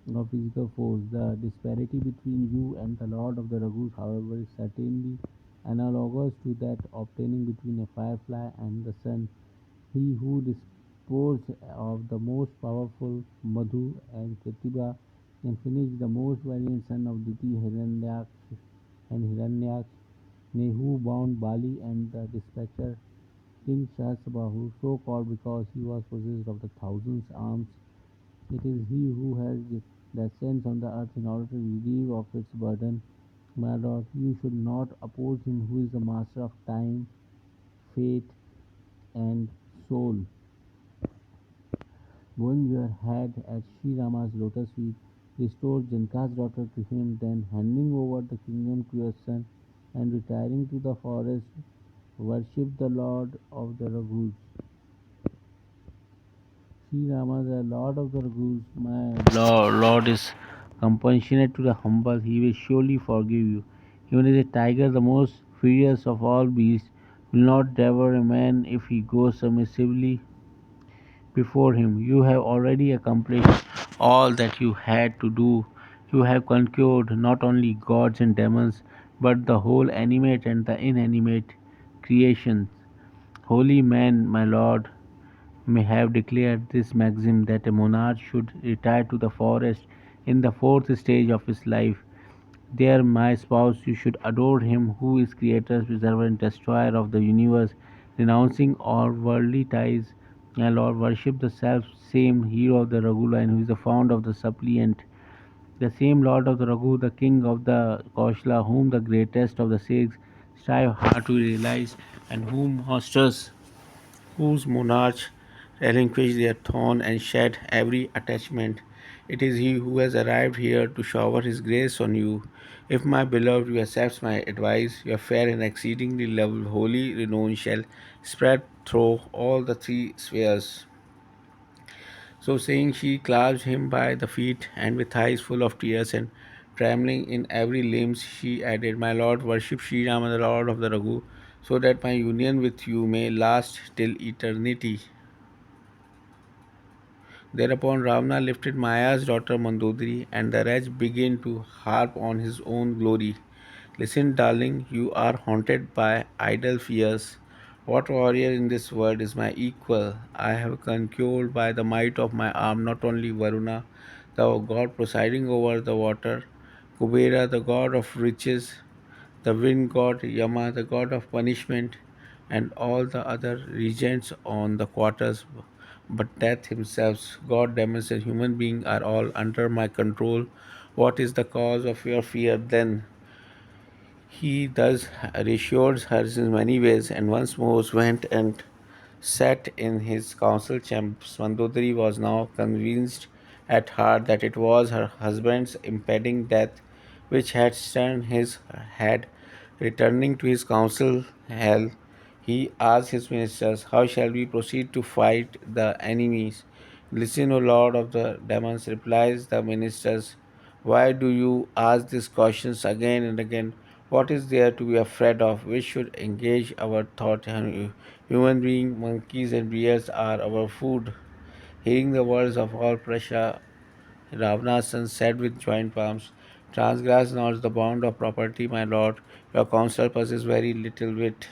The disparity between you and the Lord of the Raghus, however, is certainly analogous to that obtaining between a firefly and the sun. He who disposed of the most powerful Madhu and Pratibha and finished the most valiant son of Diti Hiranyak, Nehu bound Bali and the dispatcher King Shahasbahu, so called because he was possessed of the thousand arms. It is he who has descends on the earth in order to relieve of its burden. My Lord, you should not oppose him who is the master of time, fate, and soul. Bowing your head at Sri Rama's lotus feet, restore Janka's daughter to him, then handing over the kingdom to your son and retiring to the forest, worship the Lord of the Raghus. Sri Rama, the Lord of the Raghus, my Lord is compassionate to the humble. He will surely forgive you. Even as a tiger, the most furious of all beasts, will not devour a man if he goes submissively before him. You have already accomplished all that you had to do. You have conquered not only gods and demons, but the whole animate and the inanimate creations. Holy man, my lord, may have declared this maxim that a monarch should retire to the forest in the fourth stage of his life. There, my spouse, you should adore him who is creator, preserver, and destroyer of the universe, renouncing all worldly ties, and Lord, worship the self same hero of the Raghuline who is the founder of the suppliant, the same Lord of the Raghu, the king of the Kaushala, whom the greatest of the Sikhs strive hard to realize, and whom masters whose monarchs relinquish their throne and shed every attachment. It is he who has arrived here to shower his grace on you. If, my beloved, you accept my advice, your fair and exceedingly loved holy renown shall spread through all the three spheres. So saying, she clasped him by the feet, and with eyes full of tears and trembling in every limb, she added, "My Lord, worship Shri Rama, the Lord of the Raghu, so that my union with you may last till eternity." Thereupon Ravana lifted Maya's daughter Mandodari, and the wretch began to harp on his own glory. "Listen, darling, you are haunted by idle fears. What warrior in this world is my equal? I have conquered by the might of my arm not only Varuna, the god presiding over the water, Kubera, the god of riches, the wind god Yama, the god of punishment, and all the other regents on the quarters, but death himself, God, demons, and human beings are all under my control. What is the cause of your fear then?" He thus reassured her in many ways, and once more went and sat in his council chambers. Mandodari was now convinced at heart that it was her husband's impending death which had turned his head. Returning to his council hall, he asked his ministers, "How shall we proceed to fight the enemies?" "Listen, O Lord of the demons," replies the ministers. Why do you ask these questions again and again? What is there to be afraid of? We should engage our thought. Human beings, monkeys, and bears are our food. Hearing the words of all pressure, Ravana's son said with joined palms, transgress not the bound of property, my lord. Your counsel possesses very little wit.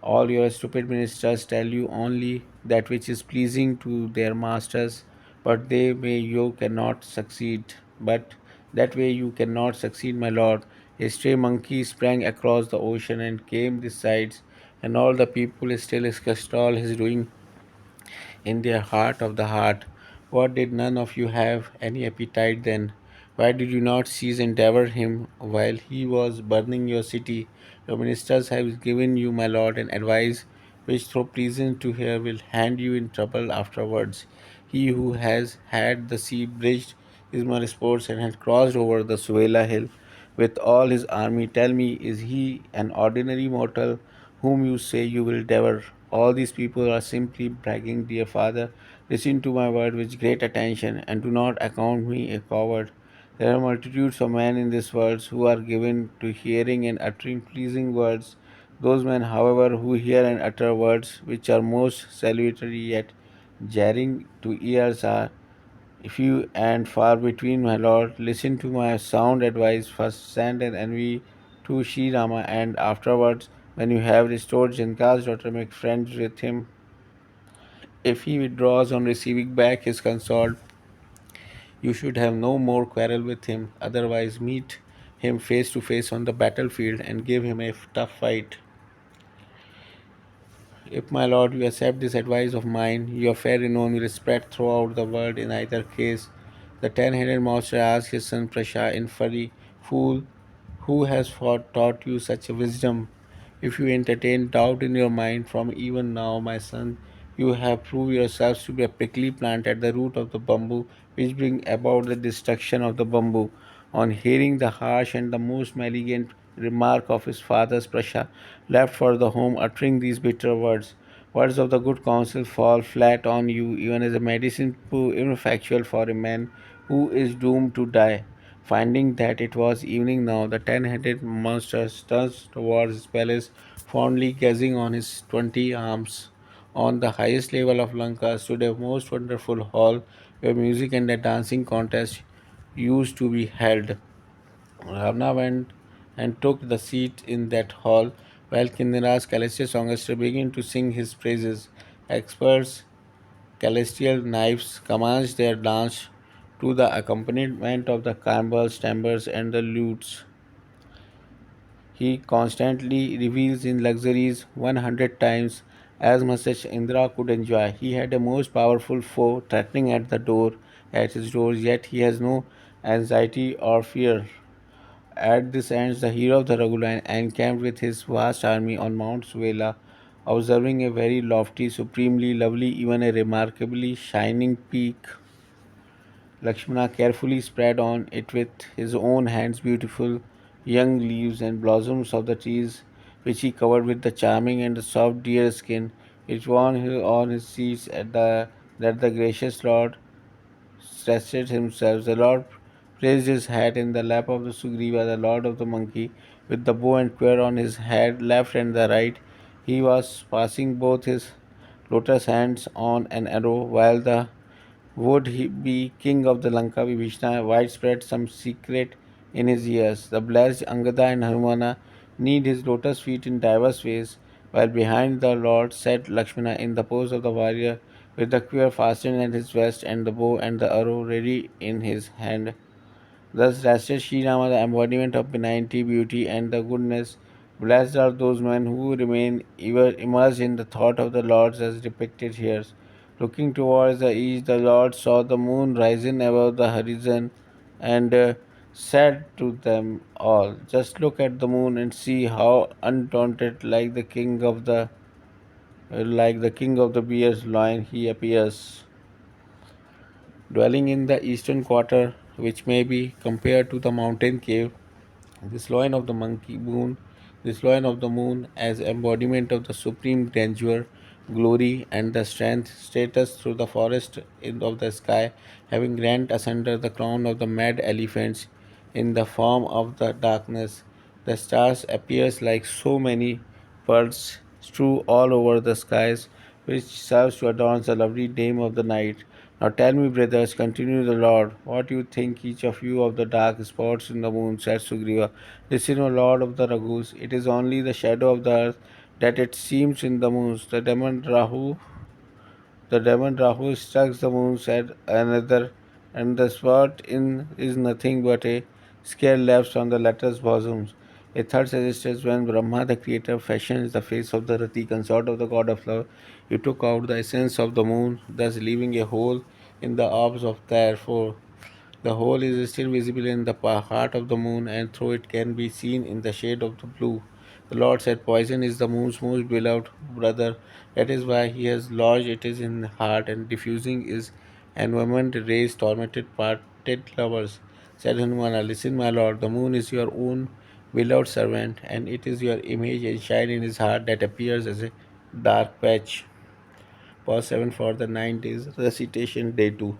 All your stupid ministers tell you only that which is pleasing to their masters, but they may you cannot succeed. But that way you cannot succeed, my lord. A stray monkey sprang across the ocean and came this sides, and all the people still discussed all his doing in their heart of the heart. What did none of you have any appetite then? Why did you not seize and devour him while he was burning your city? Your ministers have given you, my lord, an advice which, though pleasant to hear, will hand you in trouble afterwards. He who has had the sea bridged his sports and has crossed over the Suela hill with all his army, tell me, is he an ordinary mortal whom you say you will devour? All these people are simply bragging, dear father. Listen to my word with great attention, and do not account me a coward. There are multitudes of men in this world who are given to hearing and uttering pleasing words. Those men, however, who hear and utter words which are most salutary yet jarring to ears are few and far between, my lord. Listen to my sound advice. First send an envy to Sri Rama, and afterwards, when you have restored Janka's daughter, make friends with him. If he withdraws on receiving back his consort, you should have no more quarrel with him. Otherwise, meet him face to face on the battlefield and give him a tough fight. If, my lord, you accept this advice of mine, your fair renown will spread throughout the world in either case. The ten-headed monster asked his son Prasha in fury, Fool, who has taught you such a wisdom? If you entertain doubt in your mind from even now, my son, you have proved yourselves to be a prickly plant at the root of the bamboo, which bring about the destruction of the bamboo. On hearing the harsh and the most malignant remark of his father's Prasha, left for the home, uttering these bitter words. Words of the good counsel fall flat on you, even as a medicine too ineffectual for a man who is doomed to die. Finding that it was evening now, the ten-headed monster turns towards his palace, fondly gazing on his 20 arms. On the highest level of Lanka stood a most wonderful hall where music and a dancing contest used to be held. Ravana went and took the seat in that hall, while Kindara's celestial songster began to sing his praises. Experts, celestial knives commenced their dance to the accompaniment of the cymbals, timbres, and the lutes. He constantly reveals in luxuries 100 times as much as Indra could enjoy. He had a most powerful foe threatening at his doors, yet he has no anxiety or fear. At this ends the hero of the Raghuline encamped with his vast army on Mount Suela, observing a very lofty, supremely lovely, even a remarkably shining peak. Lakshmana carefully spread on it with his own hands beautiful young leaves and blossoms of the trees, which he covered with the charming and the soft deer skin, which won on his seats at that the gracious Lord stretched himself. The Lord placed his hat in the lap of the Sugriva, the Lord of the Monkey, with the bow and quiver on his head, left and the right. He was passing both his lotus hands on an arrow, while the would he be king of the Lanka Vibhishna, widespread some secret in his ears. The blessed Angada and Hanumana knead his lotus feet in diverse ways, while behind the Lord sat Lakshmana in the pose of the warrior, with the quiver fastened at his vest and the bow and the arrow ready in his hand. Thus rested Sri Rama, the embodiment of benignity, beauty, and the goodness. Blessed are those men who remain ever immersed in the thought of the Lord as depicted here. Looking towards the east, the Lord saw the moon rising above the horizon and said to them all, Just look at the moon and see how undaunted, like the king of the bear's loin, he appears. Dwelling in the eastern quarter, which may be compared to the mountain cave, this loin of the monkey moon, this loin of the moon as embodiment of the supreme grandeur, glory, and the strength, status through the forest of the sky, having rent asunder the crown of the mad elephants in the form of the darkness. The stars appears like so many pearls strew all over the skies, which serves to adorn the lovely dame of the night. Now tell me, brothers, continued the Lord, what you think each of you of the dark spots in the moon, said Sugriva. Listen, O Lord of the Raghus, it is only the shadow of the earth that it seems in the moons. The demon Rahu strikes the moon, said another, and the spot in is nothing but a scare left on the latter's bosoms. A third suggests when Brahma, the creator, fashions the face of the Rati, consort of the god of love, he took out the essence of the moon, thus leaving a hole in the orbs of therefore. The hole is still visible in the heart of the moon, and through it can be seen in the shade of the blue. The Lord said, poison is the moon's most beloved brother. That is why he has lodged it is in the heart, and diffusing his environment rays tormented parted lovers. Said Hanumana, listen, my lord, the moon is your own beloved servant, and it is your image enshrined in his heart that appears as a dark patch. Pause 7 for the 9 days. Recitation day 2.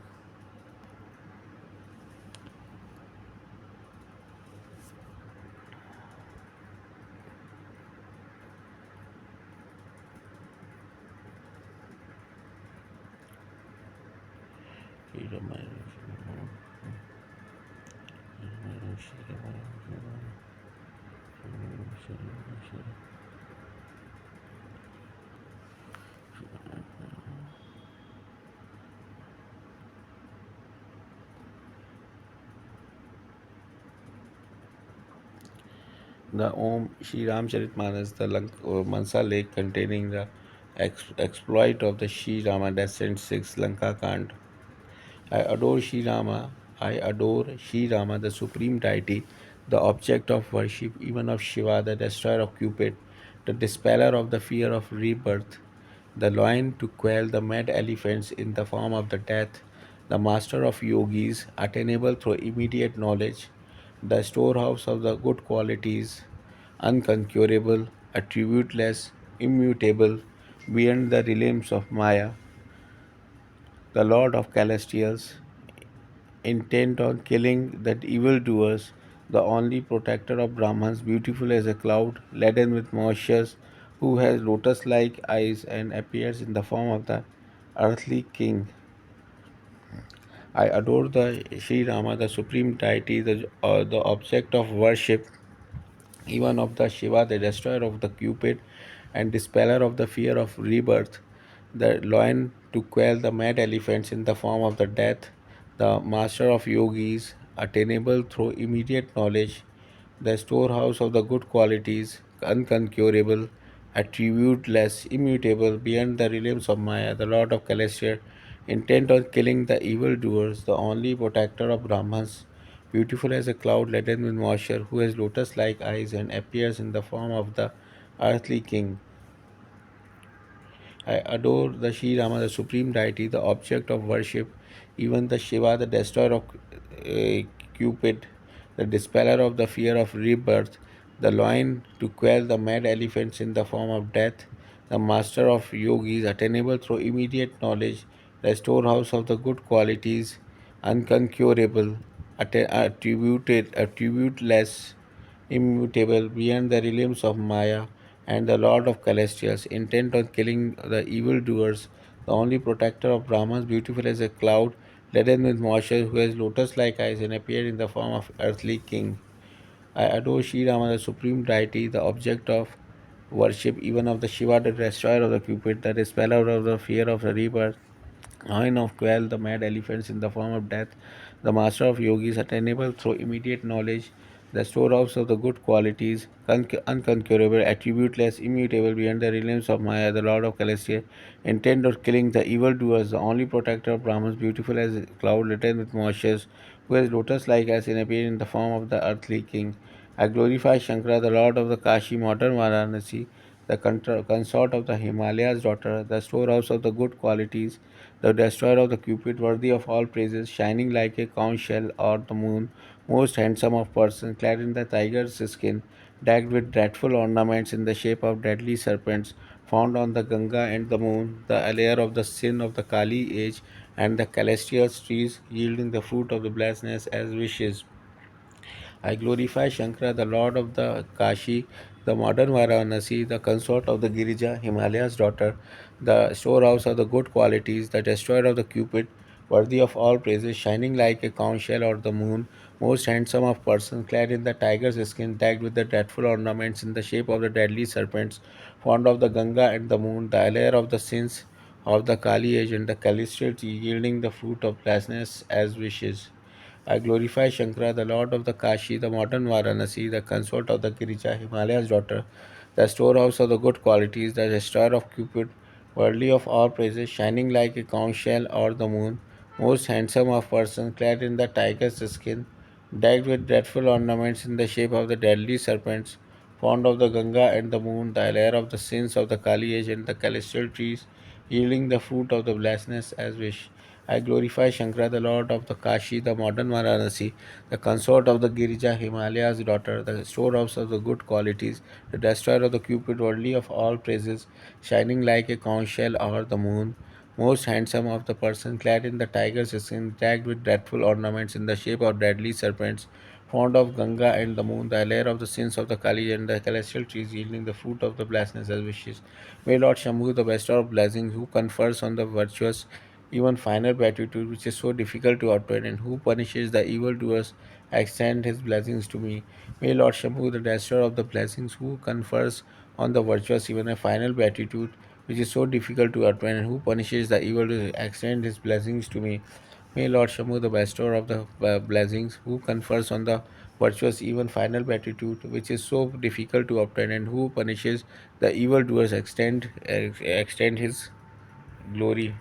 The Om Shri Ramcharitmanas, the Mansa lake containing the exploit of the Shri Rama descent 6 Lanka Kand. I adore Shri Rama. I adore Shri Rama, the supreme deity, the object of worship, even of Shiva, the destroyer of Cupid, the dispeller of the fear of rebirth, the lion to quell the mad elephants in the form of the death, the master of yogis, attainable through immediate knowledge, the storehouse of the good qualities, unconquerable, attributeless, immutable, beyond the realms of Maya, the Lord of Celestials, intent on killing the evildoers, the only protector of Brahmans, beautiful as a cloud, laden with moisture, who has lotus like eyes and appears in the form of the earthly king. I adore the Sri Rama, the supreme deity, the object of worship, even of the Shiva, the destroyer of the Cupid, and dispeller of the fear of rebirth, the lion to quell the mad elephants in the form of the death, the master of yogis, attainable through immediate knowledge, the storehouse of the good qualities, unconquerable, attributeless, immutable, beyond the realms of Maya, the Lord of Celestia, intent on killing the evildoers, the only protector of Brahmans, beautiful as a cloud laden with moisture, who has lotus like eyes and appears in the form of the earthly king. I adore the Sri Rama, the supreme deity, the object of worship, even the Shiva, the destroyer of Cupid, the dispeller of the fear of rebirth, the lion to quell the mad elephants in the form of death, the master of yogis, attainable through immediate knowledge, the storehouse of the good qualities, unconquerable, attributeless, immutable, beyond the realms of Maya, and the Lord of Celestials, intent on killing the evildoers, the only protector of Brahmans, beautiful as a cloud, laden with moisture, who has lotus like eyes and appeared in the form of earthly king. I adore Sri Rama, the supreme deity, the object of worship, even of the Shiva, the destroyer of the Cupid, the dispeller of the fear of the rebirth, Lion of quell the mad elephants in the form of death, the master of yogis, attainable through immediate knowledge, the storehouse of the good qualities, unconquerable, attributeless, immutable beyond the realms of Maya, the Lord of Celestia, intent of killing the evildoers, the only protector of Brahmans, beautiful as a cloud laden with moisture, who has lotus like as in appear in the form of the earthly king. I glorify Shankara, the Lord of the Kashi, modern Varanasi, the consort of the Himalayas daughter, the storehouse of the good qualities, the destroyer of the Cupid, worthy of all praises, shining like a conch shell or the moon, most handsome of persons, clad in the tiger's skin, decked with dreadful ornaments in the shape of deadly serpents, found on the Ganga and the moon, the layer of the sin of the Kali age, and the celestial trees yielding the fruit of the blessedness as wishes. I glorify Shankara, the Lord of the Kashi, the modern Varanasi, the consort of the Girija, Himalaya's daughter, the storehouse of the good qualities, the destroyer of the Cupid, worthy of all praises, shining like a conch shell or the moon, most handsome of person, clad in the tiger's skin, decked with the dreadful ornaments in the shape of the deadly serpents, fond of the Ganga and the moon, the allayer of the sins of the Kali age, and the celestial tree, yielding the fruit of blessedness as wishes. I glorify Shankara, the Lord of the Kashi, the modern Varanasi, the consort of the Girija, Himalaya's daughter, the storehouse of the good qualities, the destroyer of Cupid, worthy of all praises, shining like a conch shell or the moon, most handsome of person, clad in the tiger's skin, decked with dreadful ornaments in the shape of the deadly serpents, fond of the Ganga and the moon, the lair of the sins of the Kali age and the celestial trees, yielding the fruit of the blessedness as wish. I glorify Shankara, the Lord of the Kashi, the modern Varanasi, the consort of the Girija, Himalaya's daughter, the storehouse of the good qualities, the destroyer of the Cupid, worthy of all praises, shining like a conch shell or the moon, most handsome of the person, clad in the tiger's skin, tagged with dreadful ornaments in the shape of deadly serpents, fond of Ganga and the moon, the lair of the sins of the Kali and the celestial trees, yielding the fruit of the blessedness as wishes. May Lord Shambhu, the bestower of blessings, who confers on the virtuous even final beatitude, which is so difficult to obtain, and who punishes the evildoers, extend his blessings to me. May Lord Shambhu, the destroyer of the blessings, who confers on the virtuous even a final beatitude, which is so difficult to attain, and who punishes the evildoers, extend his blessings to me. May Lord Shambhu, the bestower of the blessings, who confers on the virtuous even final beatitude, which is so difficult to obtain, and who punishes the evildoers, extend his glory.